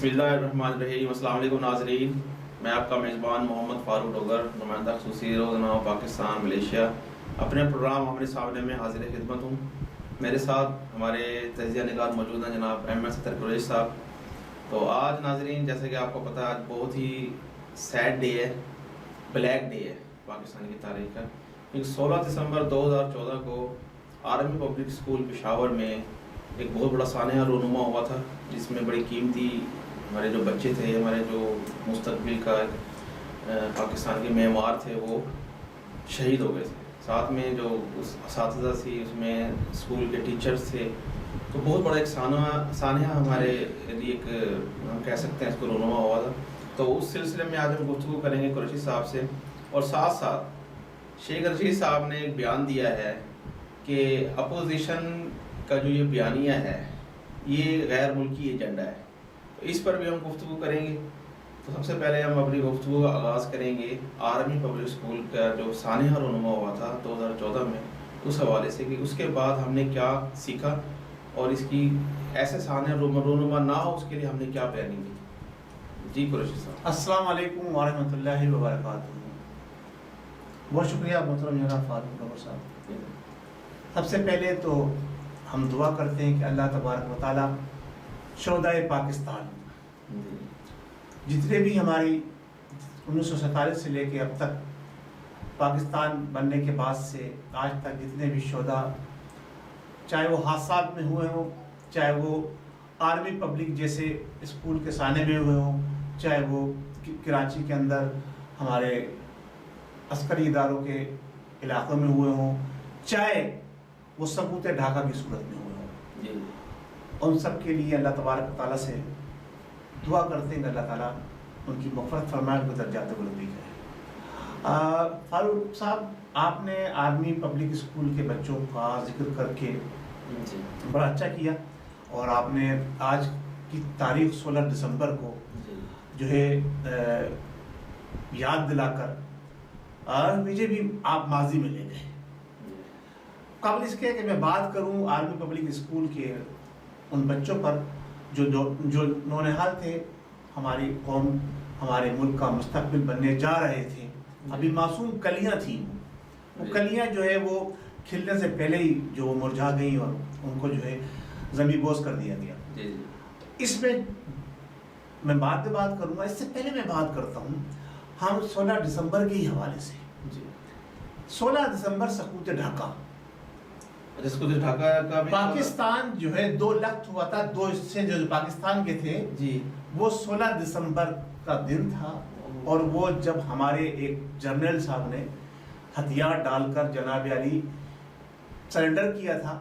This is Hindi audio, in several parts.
बिस्मिल्लाहिर्रहमानिर्रहीम। अस्सलाम वालेकुम नाज़रीन, मैं आपका मेज़बान मोहम्मद फ़ारूक डोगर, नुमाइंदा ख़ुसूसी रोज़नामा पाकिस्तान मलेशिया, अपने प्रोग्राम हमारे सामने में हाजिर खिदमत हूँ। मेरे साथ हमारे तजिया निगार मौजूद हैं जनाब एम सत्तर कुरैशी साहब। तो आज नाज़रीन, जैसे कि आपको पता है, आज बहुत ही सैड डे है, ब्लैक डे है पाकिस्तान की तारीख का, क्योंकि 16 दिसंबर 2014 को आर्मी पब्लिक स्कूल पेशावर में एक बहुत बड़ा सानहा रोनुमा हुआ था, जिसमें बड़ी कीमती हमारे जो बच्चे थे, हमारे जो मुस्तकबिल का पाकिस्तान के मेमार थे, वो शहीद हो गए थे। साथ में जो उस असातिज़ा थी, उसमें स्कूल के टीचर्स थे। तो बहुत बड़ा एक सानहा हमारे लिए एक हम कह सकते हैं इसको रोनुमा हुआ था। तो उस सिलसिले में आज हम गुफ्तगू करेंगे कुरैशी साहब से, और साथ साथ शेख रशीद साहब ने एक बयान दिया है कि अपोजिशन का जो ये बयानिया है ये गैर मुल्की एजेंडा है। तो इस पर भी हम गुफ्तगू करेंगे। तो सबसे पहले हम अपनी गुफ्तगू का आगाज़ करेंगे आर्मी पब्लिक स्कूल का जो सानहा रोनुमा हुआ था 2014 में, उस हवाले से कि उसके बाद हमने क्या सीखा और इसकी ऐसे सानहा रोनुमा ना हो उसके लिए हमने क्या प्लानिंग की। जी कुरैशी साहब। अस्सलाम वालेकुम व रहमतुल्लाहि व बरकातुहू। बहुत शुक्रिया मोहतरम जनाब फारूक डोगर साहब। सबसे पहले तो हम दुआ करते हैं कि अल्लाह तबारक व तआला शोहदाए पाकिस्तान, जितने भी हमारी 1947 से लेके अब तक पाकिस्तान बनने के बाद से आज तक जितने भी शोहदा, चाहे वो हादसात में हुए हों, चाहे वो आर्मी पब्लिक जैसे स्कूल के साने में हुए हों, चाहे वो कराची के अंदर हमारे अस्करी इदारों के इलाक़ों में हुए हों, चाहे वो सबूत ढाका की सूरत में हुए हों, उन सब के लिए अल्लाह तबारक तआला से दुआ करते हैं कि अल्लाह ताला उनकी मग़फ़िरत फरमाए, उनको दर्जात बुलंदी करे। फारूक साहब, आपने आर्मी पब्लिक स्कूल के बच्चों का जिक्र करके बड़ा अच्छा किया, और आपने आज की तारीख 16 दिसंबर को जो है याद दिलाकर मुझे भी आप माजी में ले गए। काबिल इसके कि मैं बात करूं आर्मी पब्लिक स्कूल के उन बच्चों पर जो नौनिहाल थे, हमारी कौम, हमारे मुल्क का मुस्तकबिल बनने जा रहे थे। अभी मासूम कलियां थी, वो कलियां जो है वो खिलने से पहले ही जो मुरझा गई और उनको जो है ज़मींबोस कर दिया गया। इसमें मैं बाद में बात करूंगा। इससे पहले मैं बात करता हूं हम 16 दिसंबर के ही हवाले से। 16 दिसंबर सकूत ढाका, ढाका का भी पाकिस्तान जो है 2 लख्त हुआ था, 2 हिस्से जो पाकिस्तान के थे जी, वो 16 दिसंबर का दिन था। और वो जब हमारे एक जर्नल साहब ने हथियार डालकर जनाब अली सरेंडर किया था,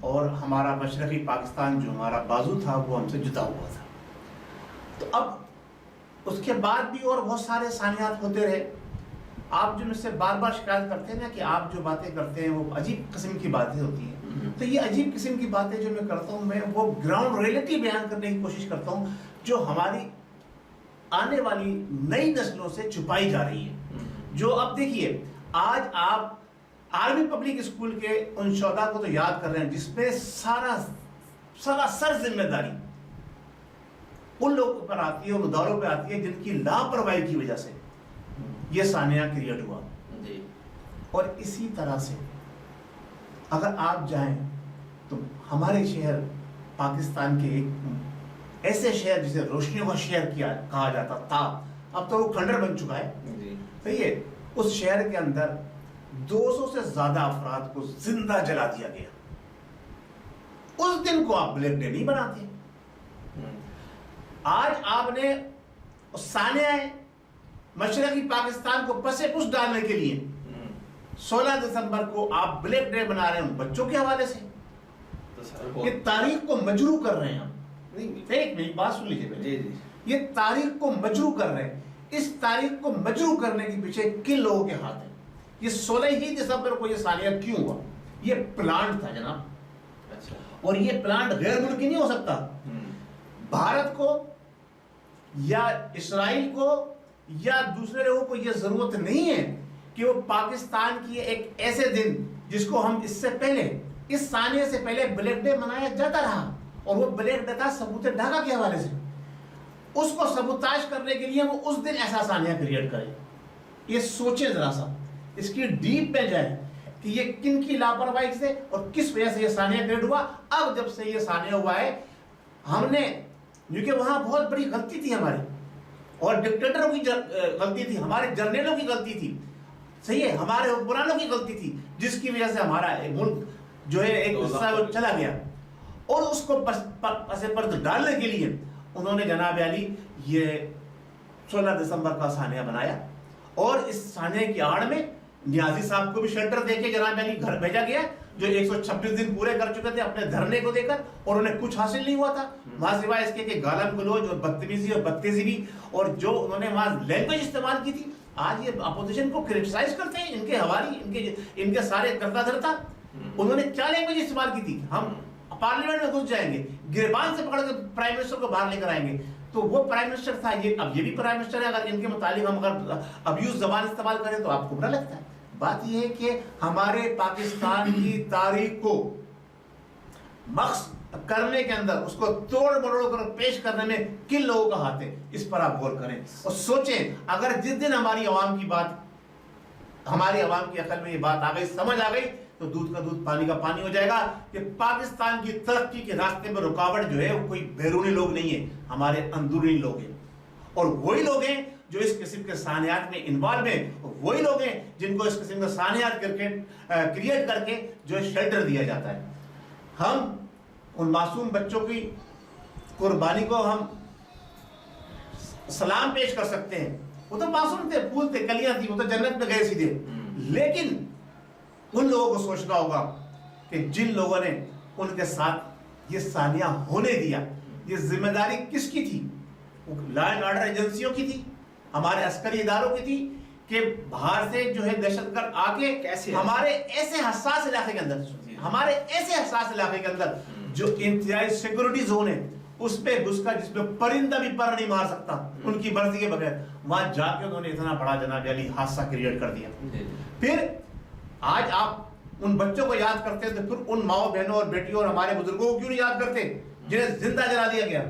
और हमारा मशरक़ी पाकिस्तान जो हमारा बाजू था वो हमसे जुदा हुआ था। तो अब उसके बाद भी और बहुत सारे सानियात होते रहे। आप जो मुझसे बार बार शिकायत करते हैं ना कि आप जो बातें करते हैं वो अजीब किस्म की बातें होती हैं, तो ये अजीब किस्म की बातें जो मैं करता हूँ, मैं वो ग्राउंड रियलिटी बयान करने की कोशिश करता हूँ जो हमारी आने वाली नई नस्लों से छुपाई जा रही है। जो अब देखिए, आज आप आर्मी पब्लिक स्कूल के उन शोहदा को तो याद कर रहे हैं जिसमें सर जिम्मेदारी उन लोगों पर आती है, उन इदारों पर आती है जिनकी लापरवाही की वजह से ये सानिया क्रिएट हुआ जी। और इसी तरह से अगर आप जाएं तो हमारे शहर पाकिस्तान के एक ऐसे शहर जिसे रोशनियों का शहर कहा जाता था, अब तो वो खंडर बन चुका है जी। तो ये उस शहर के अंदर 200 से ज्यादा अफराद को जिंदा जला दिया गया। उस दिन को आप ब्लैक डे नहीं बनाते। आज आपने सानिया मशरक़ी पाकिस्तान को पसे पुश डालने के लिए 16 दिसंबर को आप ब्लैक डे बना रहे हैं बच्चों के हवाले से। तो ये तारीख को मजरू कर रहे हैं हम। एक मेरी बात सुन लीजिए, ये तारीख को मजरू कर रहे हैं। इस तारीख को मजरू करने के पीछे किन लोगों के हाथ है? ये 16 ही दिसंबर को ये सानिया क्यों हुआ? ये प्लांट था जनाब। अच्छा। और ये प्लांट गैर मुल्की नहीं हो सकता। भारत को या इस्राइल को या दूसरे लोगों को यह जरूरत नहीं है कि वो पाकिस्तान की एक ऐसे दिन जिसको हम इससे पहले, इस सानिया से पहले ब्लैक डे मनाया जाता रहा, और वो ब्लैक डे था सबूत ढाका के हवाले से। उसको सबूताज करने के लिए वो उस दिन ऐसा सानिया क्रिएट करे। ये सोचे जरा सा, इसकी डीप में जाए कि ये किन की लापरवाही से और किस वजह से ये सानिया क्रिएट हुआ। अब जब से ये सानिया हुआ है, हमने, क्योंकि वहां बहुत बड़ी गलती थी हमारी, और डिक्टेटरों की गलती थी, हमारे जर्नलों की गलती थी, सही है, हमारे हुक्मरानों की गलती थी, जिसकी वजह से हमारा मुल्क जो है एक हिस्सा वो चला गया। और उसको पसे पर डालने के लिए उन्होंने जनाब अली ये 16 दिसंबर का सानिया बनाया, और इस सानिया की आड़ में नियाजी साहब को भी शेल्टर देके जनाब अली घर भेजा गया, जो 126 दिन पूरे कर चुके थे अपने धरने को देकर, और उन्हें कुछ हासिल नहीं हुआ था वहां सिवाय इसके कि गालम गलोज और बदतमीजी और बदतेजी, और जो उन्होंने वहां लैंग्वेज इस्तेमाल की थी। आज ये अपोजिशन को क्रिटिसाइज करते हैं, इनके हवारी, इनके सारे करता धरता, उन्होंने क्या लैंग्वेज इस्तेमाल की थी। हम पार्लियामेंट में घुस जाएंगे, गिरबान से पकड़ के प्राइम मिनिस्टर को बाहर लेकर आएंगे, तो वो प्राइम मिनिस्टर था, ये अब ये भी प्राइम मिनिस्टर है। अगर इनके मुतालिक हम अगर अब्यूज जबान इस्तेमाल करें तो आपको बुरा लगता है। बात यह है कि हमारे पाकिस्तान की तारीख को मक्स करने के अंदर, उसको तोड़ मरोड़ कर पेश करने में किन लोगों का हाथ है, इस पर आप गौर करें और सोचें। अगर जिस दिन हमारी आवाम की बात, हमारी आवाम की अकल में ये बात आ गई, समझ आ गई, तो दूध का दूध पानी का पानी हो जाएगा कि पाकिस्तान की तरक्की के रास्ते में रुकावट जो है वो कोई बैरूनी लोग नहीं है, हमारे अंदरूनी लोग हैं। और वही लोग हैं जो इस किस्म के सानियात में इन्वॉल्व हैं, वही लोग हैं जिनको इस किस्म का सानियात क्रिएट करके जो शेल्टर दिया जाता है। हम उन मासूम बच्चों की कुर्बानी को हम सलाम पेश कर सकते हैं, वो तो मासूम थे, फूल थे, कलियां थी, वो तो जन्नत में गए सीधे। लेकिन उन लोगों को सोचना होगा कि जिन लोगों ने उनके साथ ये सानिया होने दिया, ये जिम्मेदारी किसकी थी? लॉ एंड ऑर्डर एजेंसियों की थी, हमारे अस्करी इदारों की थी, कि बाहर से जो है दहशतगर्द आके कैसे हमारे ऐसे हसास इलाके के अंदर, हमारे ऐसे हसास इलाके के अंदर जो इंतजाई सिक्योरिटी जोन है उस पे घुसकर, जिसमें परिंदा भी पर नहीं मार सकता उनकी मर्जी के बगैर, वहां जाके उन्होंने इतना बड़ा जनाब अली हादसा क्रिएट कर दिया। फिर आज आप उन बच्चों को याद करते हैं, तो फिर उन माओ बहनों और बेटियों और हमारे बुजुर्गों को क्यों नहीं याद करते जिन्हें जिंदा जला दिया गया?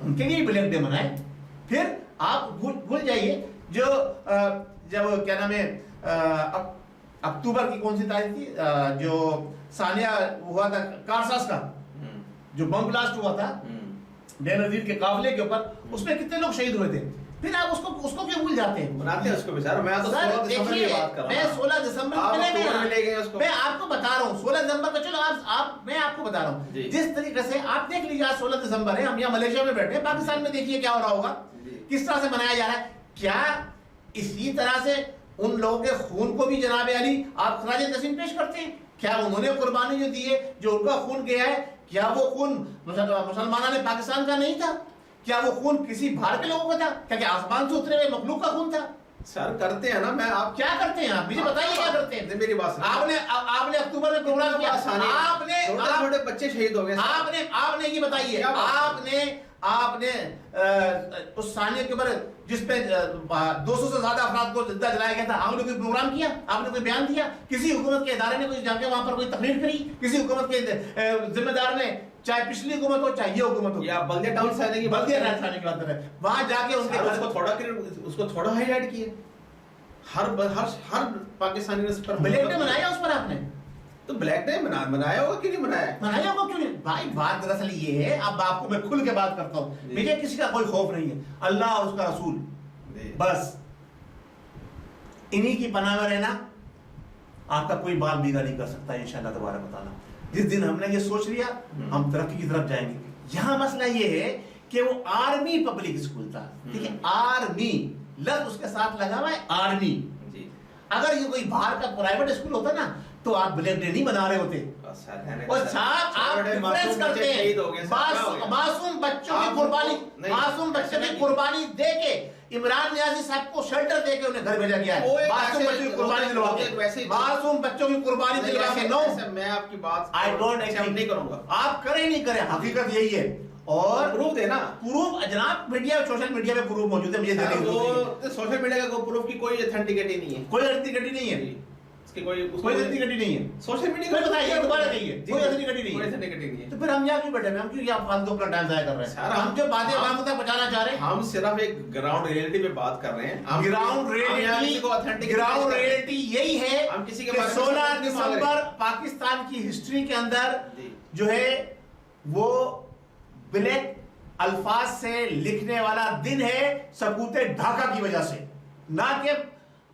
उनके लिए ब्लैक डे मनाए। फिर आप भूल जाइए जो जब क्या नाम है अक्टूबर की कौन सी तारीख थी, जो सानिया हुआ था कारसास का, जो बम ब्लास्ट हुआ था बेनजीर के काफिले के ऊपर, उसमें कितने लोग शहीद हुए थे? फिर आप उसको क्यों भूल जाते हैं? मनाते हैं उसको बेचारा। मैं तो 16 दिसंबर की बात कर रहा हूं। मैं 16 दिसंबर मैं आपको बता रहा हूँ 16 दिसंबर का, चलो मैं आपको बता रहा हूँ जिस तरीके से आप देख लीजिए, आज 16 दिसंबर है, हम यहाँ मलेशिया में बैठे हैं, पाकिस्तान में देखिए क्या हो रहा होगा, किस तरह से मनाया जा रहा है। क्या इसी तरह से उन लोगों के खून को भी जनाब अली आप खराज तस्लीम पेश करते हैं? क्या उन्होंने कुर्बानी जो दी है, जो उनका खून गया है, क्या वो खून मुसलमानों ने पाकिस्तान का नहीं था? क्या वो खून किसी बाहर के लोगों का था? क्या आसमान से उतरे हुए मखलूक का खून था? सर करते हैं ना, मैं आप क्या करते हैं? आप मुझे बताइए क्या करते हैं? मेरी बात आपने अक्टूबर में प्रोग्राम किया, आपने छोटे बच्चे शहीद हो गए, आपने ये बताइए, आपने उस सानिया के ऊपर जिसपे 200 से ज्यादा अफराद को जिंदा जलाया गया था, आपने कोई प्रोग्राम किया? आपने कोई बयान दिया? किसी हुकूमत के इदारे ने कोई जाके वहां पर कोई तकरीर करी? किसी हुकूमत के जिम्मेदार ने, चाहे पिछली हुकूमत हो चाहे ये हुकूमत हो, या बल्दिया टाउन से आने की बात कर रहे, वहां जाके उसको थोड़ा हाईलाइट किए। हर पाकिस्तानी ने उस पर ब्लैक डे मनाया, उस पर आपने तो ब्लैक डे मनाया होगा, क्यों नहीं मनाया? मनाया होगा क्यों नहीं? भाई बात दरअसल ये है, अब आपको मैं खुल के बात करता हूँ, मुझे किसी का कोई खौफ नहीं है, अल्लाह और उसका रसूल, बस इन्हीं की पनाह में रहना, आपका कोई बाल बीगा नहीं कर सकता इंशाअल्लाह तबारक व तआला। जिस दिन हमने ये सोच लिया हम तरक्की की तरफ जाएंगे। यहाँ मसला ये है कि वो आर्मी पब्लिक स्कूल था, ठीक है, आर्मी लफ्ज उसके साथ लगा हुआ है, आर्मी। अगर ये कोई बाहर का प्राइवेट स्कूल होता ना तो आप ब्लैक डे नहीं मना रहे होते। और साहब आप डिफरेंस करते हैं, मासूम बच्चों की कुर्बानी, मासूम बच्चों की कुर्बानी दे के इमरान नियाजी साहब को शेल्टर दे के उन्हें घर भेजा गया है। मासूम बच्चों की कुर्बानी दिलवा के, मासूम बच्चों की कुर्बानी दिलवा के। नो, मैं आपकी बात आई डोंट एक्सेप्ट नहीं करूंगा। आप करें नहीं करें, हकीकत यही है। और प्रूफ देना, प्रूफ जनाब मीडिया, सोशल मीडिया में प्रूफ मौजूद है, मुझे सोशल मीडिया का प्रूफ की कोई ऑथेंटिसिटी नहीं है, कोई ऑथेंटिसिटी नहीं है। इसकी कोई एथनिसिटी नहीं है। सोशल मीडिया कोई बताइए दोबारा कहिए, कोई एथनिसिटी नहीं कोई है। एथनिसिटी नहीं है। तो फिर हम यहाँ क्यों बैठे हैं? हम क्यों यहाँ फालतू अपना टाइम जाया कर रहे हैं? हम जो बातें आवाम तक पहुंचाना चाह रहे हैं, हम सिर्फ एक ग्राउंड रियलिटी पे बात कर रहे हैं। ग्राउंड रियलिटी यही है। हम किसी के कि बारे में 16 दिसंबर पाकिस्तान की हिस्ट्री के अंदर जो है वो ब्लैक अल्फाज से लिखने वाला दिन है, सकूते ढाका की वजह से, ना कि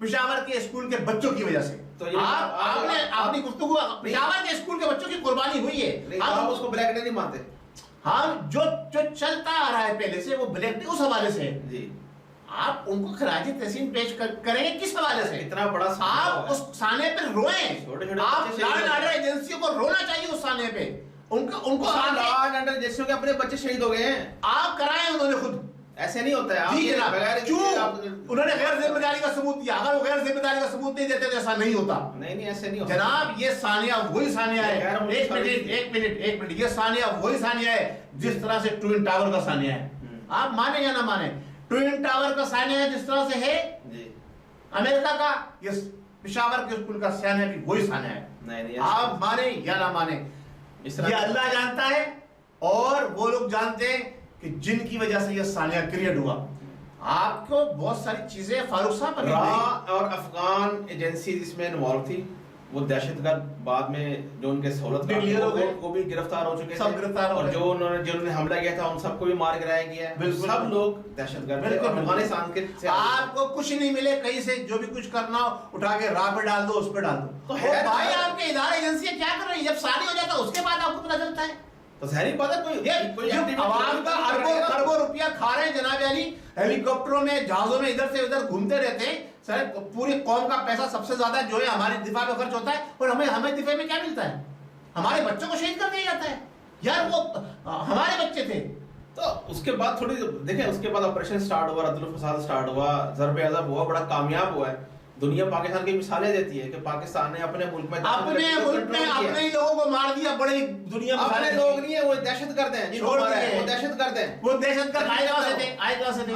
पेशावर के स्कूल के बच्चों की वजह से। तो आपने अपनी गुफ्तगू पेशावर के स्कूल के बच्चों की कुर्बानी हुई है, आप उसको ब्लैक डे नहीं मानते? हाँ, जो चलता आ रहा है पहले से वो ब्लैक डे उस हवाले से जी। आप उनको खराजी तहसीन पेश करेंगे किस हवाले से? इतना बड़ा आप उस साने पे रोएं। आप लॉ एंड ऑर्डर एजेंसियों को रोना चाहिए उस साने पे। उनको लॉ एंड ऑर्डर एजेंसियों के अपने बच्चे शहीद हो गए हैं। आप कराएं, उन्होंने खुद। ऐसे नहीं होता है। जी जनाब, क्यों? उन्होंने गैर जिम्मेदारी का सबूत दिया। अगर वो गैर जिम्मेदारी का सबूत नहीं देते तो ऐसा नहीं होता। नहीं ऐसे नहीं होता जनाब। ये सानिया वही सानिया है। एक मिनट, ये सानिया वही सानिया है जिस तरह से ट्विन टावर का सानिया है। आप माने या ना माने, ट्विन टावर का सानिया है जिस तरह से है अमेरिका का, ये पेशावर के स्कूल का सानिया भी वही सानिया है। नहीं, आप माने या ना माने, ये अल्लाह जानता है और वो लोग जानते हैं कि जिनकी वजह से ये सानिया क्रिएट हुआ। आपको बहुत सारी चीजें फारूक साहब और अफगान एजेंसी जिसमें इन्वॉल्व थी, वो दहशतगर्द बाद में जो उनके सहूलत को भी गिरफ्तार हो चुके सब गिरफ्तार और जिन्होंने हमला किया था उन सबको भी मार गिराया गया है। सब लोग दहशतगर्द थे। अफगानिस्तान के आपको कुछ नहीं मिले कहीं से, जो भी कुछ करना हो उठा के राह पे डाल दो, उस पे डाल दो। तो भाई आपके इदारे एजेंसियां क्या कर रही है? जब शादी हो जाता है उसके बाद आपको पता चलता है। तो जाहिर बात है कोई आवाम का अरबों रुपया खा रहे हैं जनाब अली, हेलीकॉप्टरों में जहाजों में इधर से उधर घूमते रहते हैं। सर पूरी कौम का पैसा सबसे ज्यादा जो है हमारे दिफा में खर्च होता है, और हमें दिफा में क्या मिलता है? हमारे बच्चों को शहीद कर दिया जाता है। यार वो हमारे बच्चे थे। तो उसके बाद थोड़ी देखें, उसके बाद ऑपरेशन स्टार्ट हुआ, रद्दुल फसाद स्टार्ट हुआ, ज़रब अज़ब हुआ, बड़ा कामयाब हुआ है। दुनिया पाकिस्तान की मिसालें देती है कि पाकिस्तान ने अपने मुल्क में अपने ही लोगों को मार दिया। बड़ी दुनिया में अपने लोग नहीं है, वो दहशतगर्द हैं, जिनको मारा है वो दहशतगर्द हैं। वो दहशतगर्द आए कहां से थे?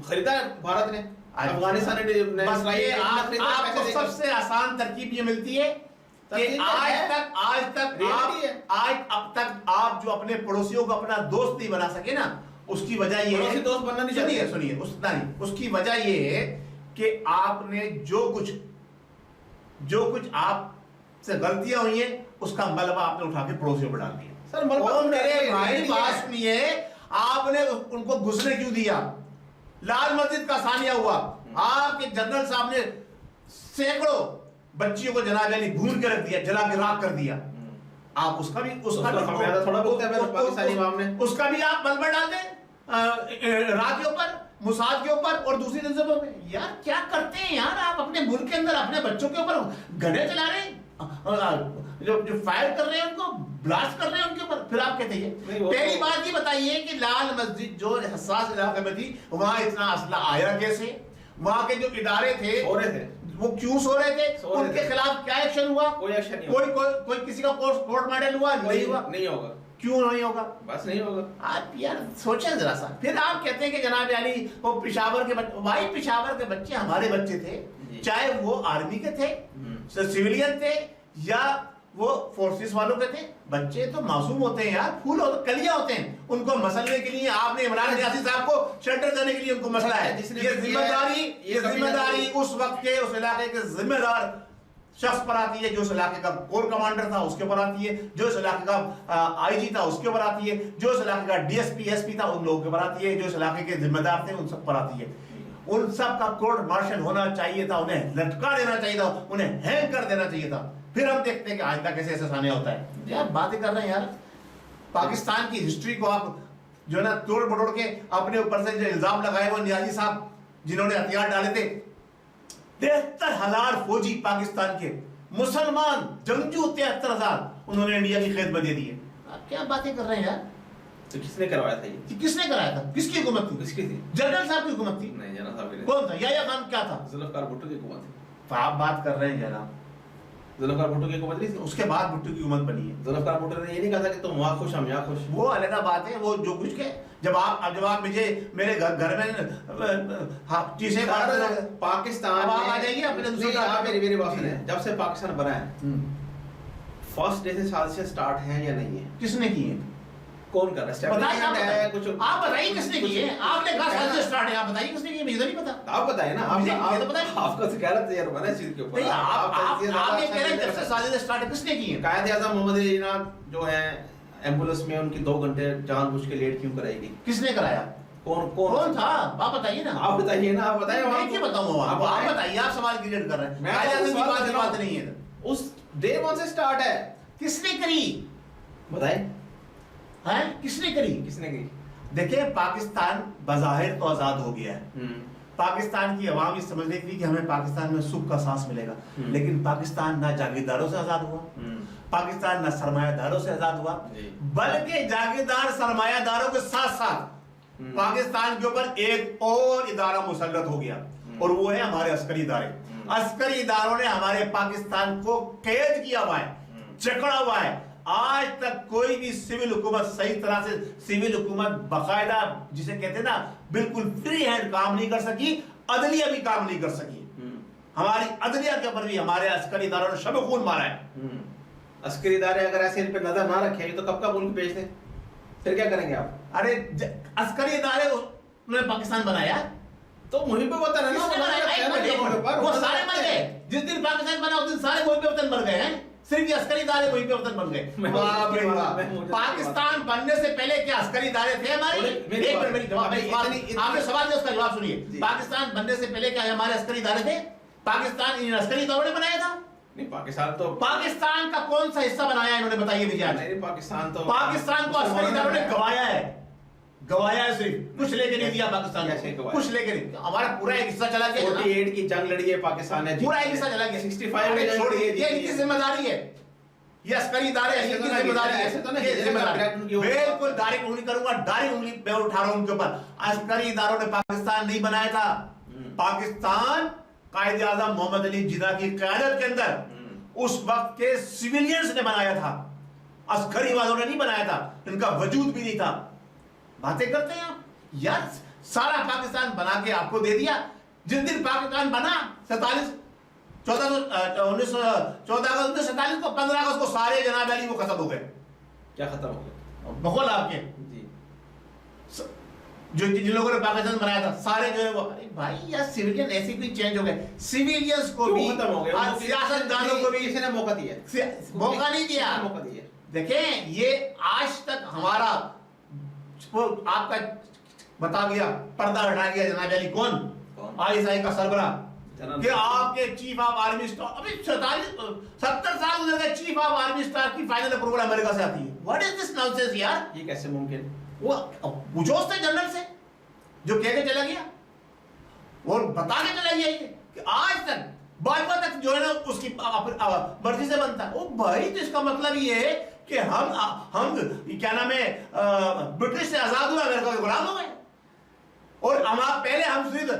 खरीदा भारत ने, अफगानिस्तान ने। आपको सबसे आसान तरकीब ये मिलती है कि आज तक आप जो अपने पड़ोसियों को अपना दोस्त नहीं बना सके ना, उसकी वजह ये है, दोस्त बनना नहीं चाहिए। सुनिए, उसकी वजह ये है कि आपने जो कुछ आप से गलतियां हुई हैं उसका मलबा आपने उठा के पड़ोसियों पर डाल दिया। सर मेरे भाई बात सुनिए, आपने उनको घुसने क्यों दिया? लाल मस्जिद का सानिया हुआ, आपके जनरल साहब ने सैकड़ों बच्चियों को जनाब अली भून के रख दिया, जला के राख कर दिया। आप उसका भी थोड़ा बहुत पाकिस्तानी अवाम ने उसका भी आप मलबा डाल दें रात के ऊपर, मुसाद के ऊपर और दूसरी नजरों में। यार क्या करते हैं यार आप अपने मुल्क के अंदर? अपने बच्चों के ऊपर गने चला रहे हैं, जो फायर कर रहे हैं उनको ब्लास्ट कर रहे हैं उनके ऊपर, फिर आप कहते हैं। पहली बात ये बताइए कि लाल मस्जिद जो हसास इलाके में थी, वहां इतना असला आया कैसे? वहां के जो इदारे थे वो क्यों सो रहे थे? उनके खिलाफ क्या एक्शन हुआ? कोई एक्शन नहीं। कोई किसी का कोर्ट मार्टल हुआ? नहीं हुआ। नहीं होगा। क्यों नहीं होगा? बस नहीं होगा। आप यार सोचें जरा सा। फिर आप कहते हैं कि जनाब अली वो पेशावर के बच्चे, भाई पेशावर के बच्चे हमारे बच्चे थे, चाहे वो आर्मी के थे, सिविलियन थे या वो फोर्सेस वालों के थे। बच्चे तो मासूम होते हैं यार, फूल होते, कलियां होते हैं। उनको मसलने के लिए आपने इमरान नियाज़ी साहब को शेल्टर देने के लिए उनको मसला है। ये जिम्मेदारी उस वक्त के उस इलाके के जिम्मेदार शख्स पर आती है, जो इस इलाके का कोर कमांडर था उसके ऊपर आती है, जो इस इलाके का आईजी था उसके ऊपर आती है, जो इस इलाके का डीएसपी एसपी था उन लोगों के ऊपर आती है, जो इस इलाके के जिम्मेदार थे उन सब पर आती है। उन सब का कोर्ट मार्शल होना चाहिए था, उन्हें लटका देना चाहिए था, उन्हें हैंग कर देना चाहिए था। फिर हम देखते हैं कि आज तक कैसे ऐसा सानिया होता है। यार बातें कर रहे हैं यार, पाकिस्तान की हिस्ट्री को आप जो है ना तोड़ मटोड़ के अपने ऊपर से जो इल्जाम लगाए वो नियाज़ी साहब जिन्होंने हथियार डाले थे, 73,000 फौजी पाकिस्तान के मुसलमान जंगजू 73,000 उन्होंने इंडिया की खिदमत दे दी है। आप क्या बातें कर रहे हैं यार? तो किसने करवाया था ये? किसने कराया था? किसकी हुकूमत थी? किसकी थी? जनरल साहब की हुकूमत थी। नहीं, जनरल साहब की कौन था? या खान क्या था? जुल्फिकार भुट्टो की हुकूमत थी। आप बात कर रहे हैं जनाब, जुल्फिकार भुट्टो की हुकूमत नहीं थी, उसके बाद भुट्टो की हुकूमत बनी है। जुल्फिकार भुट्टो ने ये नहीं कहा था कि तुम वहाँ खुश हम यहाँ खुश। वो अलग बात है, वो जो कुछ के जब आप मुझे मेरे घर में चीजें पाकिस्तान आ जाइए अपने दूसरे मेरी बात सुने, जब से पाकिस्तान बना है फर्स्ट डे से साल से स्टार्ट है या नहीं है? किसने की है? कौन कर रहा है? कुछ आप बताइए किसने की है? आपने कहा साल से स्टार्ट है, आप बताइए किसने की है? मुझे नहीं पता। आप बताइए ना, आप तो बताइए। आपका तो कह रहे थे यार बना इस चीज के ऊपर। आप ये कह रहे हैं जब से साल से स्टार्ट है, किसने की है? कायद-ए-आज़म मोहम्मद अली जिन्ना जो है एम्बुलेंस में उनकी 2 घंटे जानबूझ के लेट क्यों कराई गई? किसने कराया? कौन था? आप बताइए ना। आप बताइए ना, आप बताइए। मैं क्या बताऊं? आप बताइए, आप सवाल क्रिएट कर रहे हैं। कायद-ए-आज़म की बात नहीं है, उस डे 1 से स्टार्ट है। किसने करी बताएं हैं? किसने करी? किसने की? देखिए, पाकिस्तान बज़ाहिर तो आजाद हो गया है। पाकिस्तान की आवाम ये समझ रही थी कि हमें पाकिस्तान में सुख का सांस मिलेगा, लेकिन पाकिस्तान ना जागीरदारों से आजाद हुआ, पाकिस्तान ना सरमायादारों से आजाद हुआ, बल्कि जागीरदार सरमायादारों के साथ साथ पाकिस्तान के ऊपर एक और इदारा मुसल्लत हो गया, और वो है हमारे अस्करी इदारे। अस्करी इदारों ने हमारे पाकिस्तान को कैद किया हुआ है, जकड़ा हुआ है। आज तक कोई भी सिविल हुकूमत सही तरह से, सिविल हुकूमत बाकायदा जिसे कहते हैं ना, बिल्कुल फ्री हैंड काम नहीं कर सकी। अदलिया भी काम नहीं कर सकी। हमारी अदलिया के ऊपर भी हमारे अस्करी इदारों ने शब खून मारा है। अस्करी इदारे अगर ऐसे इन पे नजर ना रखे तो कब का मुल्क बेच दें, फिर क्या करेंगे आप? अरे अस्करी इदारे उन्होंने पाकिस्तान बनाया तो मुहिब वतन है ना, वो सारे मर गए। जिस दिन पाकिस्तान बना उस दिन सारे मुहिब वतन मर गए हैं, सिर्फ ये अस्करी इदारे मुहिब वतन बन गए। पाकिस्तान बनने से पहले क्या अस्करी इदारे थे हमारे? एक मिनट मेरी जवाब, आपने सवाल दिया उसका जवाब सुनिए। पाकिस्तान बनने से पहले क्या हमारे अस्करी इदारे थे? पाकिस्तान इन अस्करी इदारों ने बनाया था? नहीं, पाकिस्तान का कौन सा हिस्सा बनाया इन्होंने, बताइए मुझे। नहीं, पाकिस्तान को अस्करी इदारों ने गवाया है सिर्फ, कुछ लेके नहीं दिया पाकिस्तान को, कुछ लेके नहीं। हमारा पूरा एक हिस्सा चला गया। 48 की जंग लड़ी है पाकिस्तान ने, पूरा एक हिस्सा चला गया। 65 में छोड़िए, ये इनकी जिम्मेदारी है, ये अस्करी इदारे हैं, इनकी जिम्मेदारी है। ऐसे तो नहीं जिम्मेदारी बिल्कुल डायरेक्ट उंगली करूंगा, डायरेक्ट उंगली मैं उठा रहा हूं उनके ऊपर। अस्करी इदारों ने पाकिस्तान नहीं बनाया था। पाकिस्तान कायद-ए-आज़म मोहम्मद अली जिन्ना की क़यादत के अंदर उस वक्त के सिविलियंस ने बनाया था, अस्करी वालों ने नहीं बनाया था, इनका वजूद भी नहीं था। बातें करते हैं आप यार, सारा पाकिस्तान बना के आपको दे दिया। जिस दिन पाकिस्तान बना 1914 1947 को 15 अगस्त को सारे जनाब अली वो खत्म हो गए। क्या खत्म हो गए? बखौल आपके जी, जो जिन लोगों ने पाकिस्तान बनाया था सारे जो है वो, अरे भाई यार सिविलियन ऐसे कोई चेंज हो गए, सिविलियंस को भी खत्म हो गए, सियासतदानों को भी किसी ने मौका दिया, मौका नहीं दिया। देखें, ये आज तक हमारा आपका बता गया, पर्दा हटा गया जनाब अली। कौन? आईएसआई का सरबराह, कि आपके चीफ ऑफ आर्मी स्टाफ, अभी 70 साल गुजर गए, चीफ ऑफ आर्मी स्टाफ की फाइनल अप्रूवल अमेरिका से आती है। व्हाट इज दिस नॉनसेंस यार? ये कैसे मुमकिन? वो पूछो उससे जनरल से जो कह के चला गया और बता के चला गया कि आज तक बाजवा तक जो है ना उसकी मर्जी से बनता है। ओ भाई, तो इसका मतलब ये है कि हम क्या नाम है, ब्रिटिश से आजाद हुआ, अमेरिका के गुलाम हो गए। और हम पहले हम सिर्फ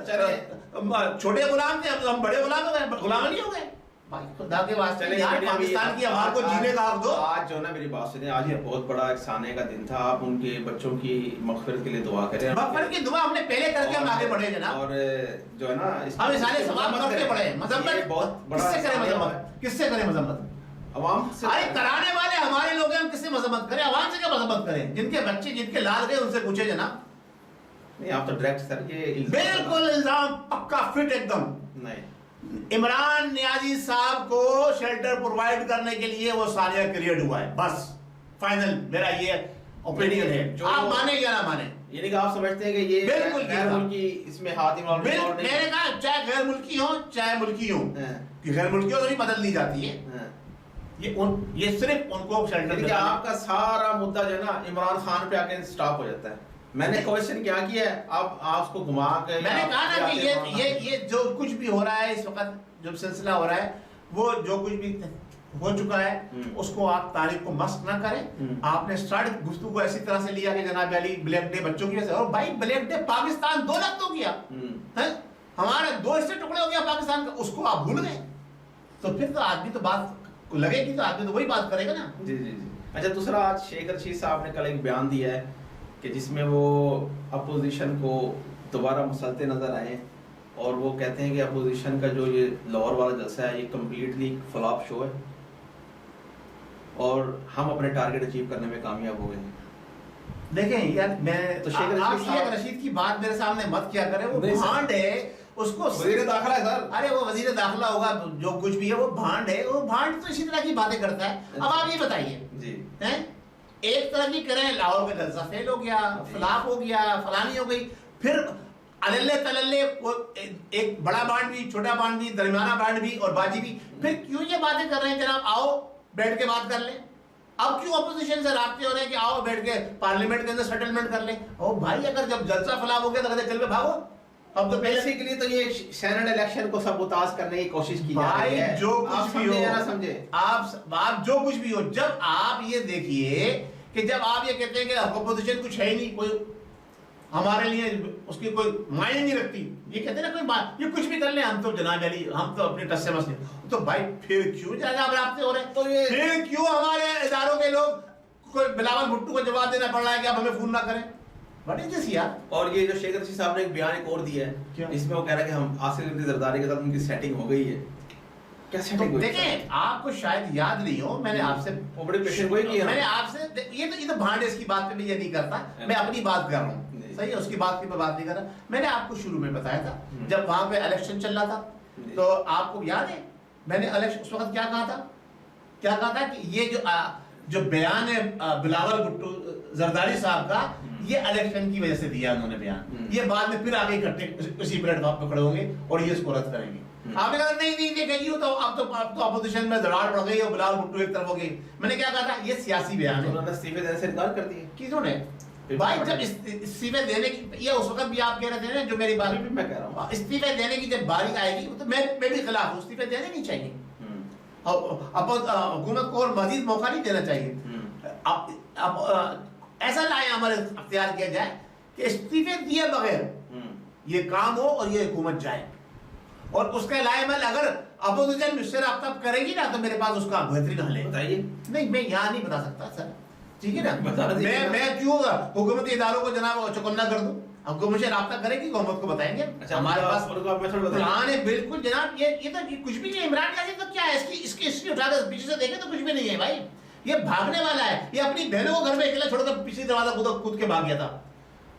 छोटे गुलाम थे, हम बड़े गुलाम हो गए, गुलाम नहीं हो गए। भाई खुदा के वास्ते यार, पाकिस्तान की आवाम को जीने का हक दो। आज जो ना, मेरी बात सुनिए, आज ये बहुत बड़ा एक साने का दिन था। आप उनके बच्चों की मग़फ़िरत के लिए दुआ करें। मग़फ़िरत की दुआ हमने पहले करके हम आगे बढ़े जनाब। और जो है ना, हम सारे सवाल करके बढ़े। मजम्मत बहुत बड़ा, किससे करें मजम्मत? किससे करें मजम्मत? अवाम से। अरे कराने वाले हमारे लोग हैं, हम किससे मजम्मत करें? अवाम से क्या मजम्मत करें? जिनके बच्चे, जिनके लाल गए, उनसे पूछे जनाब। नहीं, आप तो डायरेक्ट सर ये बिल्कुल इल्जाम पक्का फिट एकदम। नहीं, इमरान नियाजी साहब को शेल्टर प्रोवाइड करने के लिए वो सानिया क्रिएट हुआ है, बस फाइनल मेरा ये ओपिनियन है। आप माने या ना माने, यानी कि आप समझते हैं कि ये बिल्कुल गैर मुल्की इसमें हाथ इन्वॉल्वमेंट नहीं। मैंने कहा चाहे गैर मुल्की हो चाहे मुल्की हो, कि गैर मुल्कियों से भी बदल दी जाती है। ये सिर्फ उनको शेल्टर, आपका सारा मुद्दा जो है ना इमरान खान पे आके स्टॉप हो जाता है। मैंने क्वेश्चन क्या किया है, आप उसको घुमा के, मैंने कहा ना कि ये जो कुछ भी हो रहा है इस वक्त, जो सिलसिला हो रहा है, वो जो कुछ भी हो चुका है उसको आप तारीख को मस्क ना करें। आपने स्टार्ट गुफ्तगू को ऐसी तरह से लिया कि जनाब अली ब्लैक डे बच्चों की वजह से, और भाई ब्लैक डे पाकिस्तान 2 लाख तो किया है, हमारे 2 हिस्से टुकड़े हो गया पाकिस्तान का, उसको आप भूल गए। तो फिर तो आदमी तो बात को लगेगी तो आदमी तो वही बात करेगा ना। जी जी जी। अच्छा, दूसरा, आज शेख रशीद साहब ने कल एक बयान दिया है कि जिसमें वो अपोजिशन को दोबारा मसलते नजर आए और वो कहते हैं कि अपोजिशन का जो ये लाहौर वाला जलसा है ये कम्प्लीटली फ्लॉप शो है और हम अपने टारगेट अचीव करने में कामयाब हो गए हैं। देखें यार, मैं तो शेख रशीद की बात मेरे सामने मत किया करें, वो भांड है, उसको वजीर दाखिला है सर। अरे वो वजीर दाखिला होगा, जो कुछ भी है वो भांड है, वो भांड तो इसी तरह की बातें करता है। अब आप ये बताइए जी, हैं, एक तरफ ही करें लाहौर का जलसा फेल हो गया, फ्लॉप हो गया, फलानी हो गई, फिर अल्ले तलल्ले वो एक बड़ा बांड भी, छोटा बांड भी, दरमियाना बांड भी और बाजी भी, फिर क्यों ये बातें कर रहे हैं जनाब? आओ बैठ के बात कर ले। अब क्यों अपोजिशन से राब्ते हो रहे हैं कि आओ बैठ के पार्लियामेंट के अंदर सेटलमेंट कर ले? ओ भाई, अगर जब जलसा फ्लॉप हो गया तो कहते चल पे भागो। अब तो बेसिकली तो ये सेनेट इलेक्शन को सबूताज करने की कोशिश की जा रही है। जो कुछ भी हो, ना समझे आप जो कुछ भी हो, जब आप ये देखिए कि जब आप ये कहते हैं कि अपोजिशन कुछ है ही नहीं, कोई हमारे लिए उसकी कोई मायने नहीं रखती, ये कहते हैं ना कोई बात, ये कुछ भी कर ले, हम तो जनाब अली, हम तो अपने टस से मसले, तो भाई फिर क्यों ज्यादा आप राब्ते हो रहे हैं? तो ये फिर क्यों हमारे इदारों के लोग कोई बिलावल भुट्टो को जवाब देना पड़ रहा है कि आप हमें फोन ना करें? व्हाट इज दिस यार? और ये जो शेख रशीद साहब ने एक बयान एक और दिया है, इसमें वो कह रहा है कि हम आसिफ जरदारी के साथ उनकी सेटिंग हो गई है। क्या सेटिंग हुई? देखें, आपको शायद याद नहीं हो, मैंने आपसे बड़े पेशेंट वही किया, मैंने आपसे ये तो भांडे इसकी बात पे मैं ये नहीं करता, मैं अपनी बात कर रहा हूँ, सही है, उसकी बात की मैं बात नहीं कर रहा। मैंने आपको शुरू में बताया था जब वहां पे इलेक्शन चल रहा था, तो आपको याद है मैंने इलेक्शन उस वक्त क्या कहा था कि ये जो बयान है बिलावल भुट्टो जरदारी साहब का, ये इलेक्शन की वजह से दिया उन्होंने बयान, ये बाद में फिर आगे इकट्ठे उसी प्लेटफॉर्म पे खड़े होंगे और ये इसको रद्द करेंगे। आपने कहा नहीं नहीं देखिए, तो अब तो अपोजिशन में दरार पड़ गई और बिलावल भुट्टो एक तरफ हो गई। मैंने क्या कहा था, ये सियासी बयान है, उन्होंने इस्तीफे देने से इनकार कर दिया। किसने? भाई जब इस्तीफे देने की, ये उस वक्त भी आप कह रहे थे ना, जो मेरी बात भी मैं कह रहा हूँ, इस्तीफे देने की जब बारी आएगी तो मैं भी खिलाफ हूँ, इस्तीफे देने नहीं चाहिए, हुकूमत को और मजीद मौका नहीं देना चाहिए। अब ऐसा लाए हमारे अख्तियार किया जाए कि इस्तीफे दिए बगैर ये काम हो और ये हुकूमत जाए, और उसके लाएमल अगर अपोजिशन मुझसे राब्ता करेगी ना तो मेरे पास उसका बेहतरीन हल है। बताइए। नहीं, मैं यहाँ नहीं बता सकता सर, ठीक है ना? मैं क्यों हुकूमती इदारों को जनाब चुकन्ना कर दूं? हुकूमत से राब्ता करेगी, हुकूमत को बताएंगे। अच्छा, हमारे पास प्लान है, बिल्कुल जनाब। ये तो कुछ भी नहीं, इमरान खान तो क्या है, इसकी हिस्ट्री उठाकर पीछे से देखें तो कुछ भी नहीं है भाई, ये भागने वाला है, ये अपनी बहनों को घर में अकेला छोड़कर पिछली दरवाजा कूद के भाग गया था।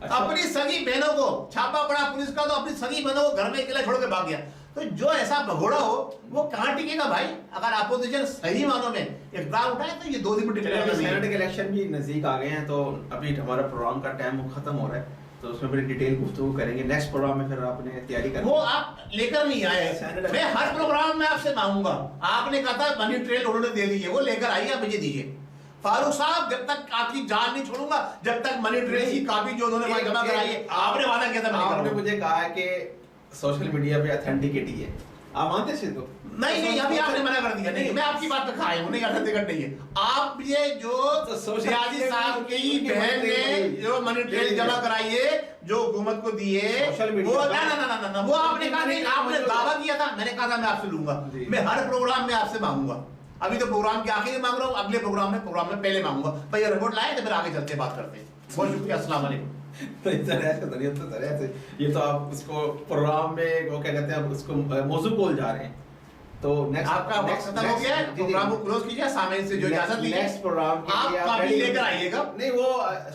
अच्छा। अपनी सगी बहनों को छापा पड़ा पुलिस का, तो अपनी सगी बहनों को घर में अकेला छोड़ के भाग गया। तो जो ऐसा भगोड़ा हो वो कहाँ टिकेगा भाई? अगर अपोजिशन सही मानों में इकदार उठाए तो ये 2 दिन में टिकेगा। सेनेट के इलेक्शन भी नजदीक आ गए हैं, तो अभी हमारा प्रोग्राम का टाइम खत्म हो रहा है, तो उसमें बड़ी डिटेल गुफ्तगू करेंगे नेक्स्ट प्रोग्राम में। फिर आपने तैयारी कर, वो आप लेकर नहीं आए, मैं हर प्रोग्राम में आपसे मांगूंगा। आपने कहा था मनी ट्रेल उन्होंने दे दी है, वो लेकर आइए, आप मुझे दीजिए। फारूक साहब, जब तक आपकी जान नहीं छोड़ूंगा जब तक मनी ट्रेल की कॉपी जो उन्होंने जमा कराई है, आपने वादा किया था। आपने मुझे कहा है कि सोशल मीडिया पे ऑथेंटिकेटी है, आप मानते हैं इसको? नहीं, अभी आपने मना कर दिया। नहीं, मैं आपकी बात पे खाया हूं, नहीं ऑथेंटिकेट नहीं है। आप ये जो सियासी साहब की बहन ने जो मनी ट्रेल जमा कराई है, जो हुकूमत को दी है, वो ना, वो आपने कहा नहीं, आपने दावा किया था, मैंने कहा था मैं आपसे लूंगा, मैं हर प्रोग्राम में आपसे मांगूंगा। अभी तो प्रोग्राम के आखिर में मांग रहा हूँ, अगले प्रोग्राम में पहले मांगूंगा। भाई ये रिपोर्ट लाए तो फिर आगे चलते बात करते हैं। बहुत शुक्रिया, अस्सलाम वालेकुम। तो ये तो आप उसको प्रोग्राम में वो क्या कहते हैं, उसको मौजू बोल जा रहे हैं। तो नेक्स्ट आपका वक्त खत्म हो गया है, प्रोग्राम को क्लोज कीजिए, सामने से जो इजाजत ली नेक्स्ट प्रोग्राम के लिए आप कॉपी लेकर आइएगा। नहीं, वो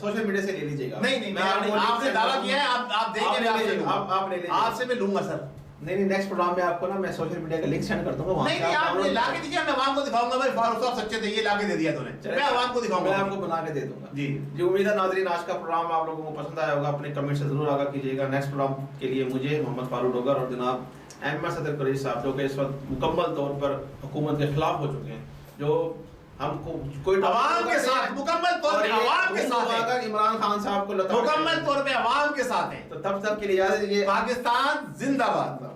सोशल मीडिया से ले लीजिएगा। नहीं, मैं आपसे दावा किया है, आप देंगे, आप ले लीजिए, आपसे मैं लूंगा सर। नहीं, नेक्स्ट प्रोग्राम में आपको ना मैं सोशल मीडिया का लिंक सेंड कर दूंगा। नहीं, आपने ला के दीजिए, मैं आवाम को दिखाऊंगा। भाई फारूक साहब सच्चे थे, ये ला के दे दिया तूने, मैं आवाम को दिखाऊंगा, मैं आपको बना के दे दूंगा। जी, उम्मीद है नाज़रीन आज का प्रोग्राम आप लोगों को पसंद आया होगा। अपने कमेंट से जरूर आगाह कीजिएगा। नेक्स्ट प्रोग्राम के लिए मुझे मोहम्मद फारूक डोगर और जनाब एम सदर कुरैशी साहब, जो कि इस वक्त मुकम्मल तौर पर हुकूमत के खिलाफ हो चुके हैं, जो हमको कोई अवाम के साथ मुकम्मल तौर पे अवाम के साथ है, अगर इमरान खान साहब को मुकम्मल तौर पे अवाम के साथ है, तो तब तक के लिए इजाजत दीजिए। पाकिस्तान जिंदाबाद।